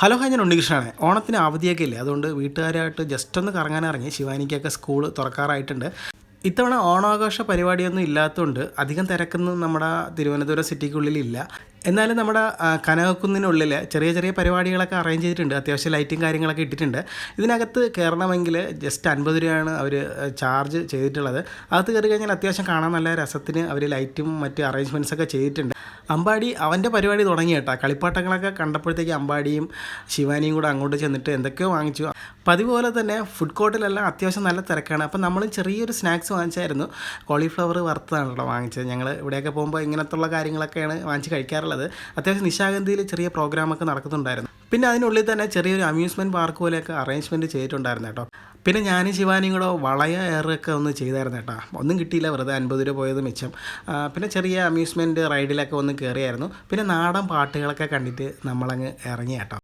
Hello hi, ഞാൻ ഉണ്ണികൃഷ്ണനാണ്. ഓണത്തിന് അവധിയൊക്കെ ഇല്ലേ, അതുകൊണ്ട് വീട്ടുകാരായിട്ട് ജസ്റ്റ് ഒന്ന് കറങ്ങാനിറങ്ങി. ശിവാനിക്കൊക്കെ സ്കൂൾ തുറക്കാറായിട്ടുണ്ട്. ഇത്തവണ ഓണാഘോഷ പരിപാടിയൊന്നും ഇല്ലാത്തതുകൊണ്ട് അധികം തിരക്കൊന്നും നമ്മുടെ തിരുവനന്തപുരം സിറ്റിക്കുള്ളിലില്ല. എന്നാലും നമ്മുടെ കനകക്കുന്നിനുള്ളിൽ ചെറിയ ചെറിയ പരിപാടികളൊക്കെ അറേഞ്ച് ചെയ്തിട്ടുണ്ട്. അത്യാവശ്യം ലൈറ്റും കാര്യങ്ങളൊക്കെ ഇട്ടിട്ടുണ്ട്. ഇതിനകത്ത് കയറണമെങ്കിൽ ജസ്റ്റ് 50 രൂപയാണ് അവർ ചാർജ് ചെയ്തിട്ടുള്ളത്. അകത്ത് കയറി കഴിഞ്ഞാൽ അത്യാവശ്യം കാണാൻ നല്ല രസത്തിന് അവർ ലൈറ്റും മറ്റ് അറേഞ്ച്മെൻറ്റ്സൊക്കെ ചെയ്തിട്ടുണ്ട്. അമ്പാടി അവൻ്റെ പരിപാടി തുടങ്ങി കേട്ടോ. കളിപ്പാട്ടങ്ങളൊക്കെ കണ്ടപ്പോഴത്തേക്ക് അമ്പാടിയും ശിവാനിയും കൂടെ അങ്ങോട്ട് ചെന്നിട്ട് എന്തൊക്കെയോ വാങ്ങിച്ചു. പതിവ് പോലെ തന്നെ ഫുഡ് കോർട്ടിലെല്ലാം അത്യാവശ്യം നല്ല തിരക്കാണ്. അപ്പം നമ്മൾ ചെറിയൊരു സ്നാക്സ് വാങ്ങിച്ചായിരുന്നു. കോളിഫ്ലവർ വറുത്തതാണല്ലോ വാങ്ങിച്ചത്. ഞങ്ങൾ ഇവിടെയൊക്കെ പോകുമ്പോൾ ഇങ്ങനത്തുള്ള കാര്യങ്ങളൊക്കെയാണ് വാങ്ങിച്ച് കഴിക്കാറുള്ളത്. അത്യാവശ്യം നിശാഗന്ധിയിൽ ചെറിയ പ്രോഗ്രാമൊക്കെ നടക്കുന്നുണ്ടായിരുന്നു. പിന്നെ അതിനുള്ളിൽ തന്നെ ചെറിയൊരു അമ്യൂസ്മെൻറ്റ് പാർക്ക് പോലെയൊക്കെ അറേഞ്ച്മെൻറ്റ് ചെയ്തിട്ടുണ്ടായിരുന്നു കേട്ടോ. പിന്നെ ഞാനും ശിവാനിയും കൂടെ വളയ ഏറൊക്കെ ഒന്ന് ചെയ്തായിരുന്നു കേട്ടോ. ഒന്നും കിട്ടിയില്ല, വെറുതെ 50 രൂപ പോയത് മിച്ചം. പിന്നെ ചെറിയ അമ്യൂസ്മെൻറ്റ് റൈഡിലൊക്കെ ഒന്ന് കയറിയായിരുന്നു. പിന്നെ നാടൻ പാട്ടുകളൊക്കെ കണ്ടിട്ട് നമ്മളങ്ങ് ഇറങ്ങി കേട്ടോ.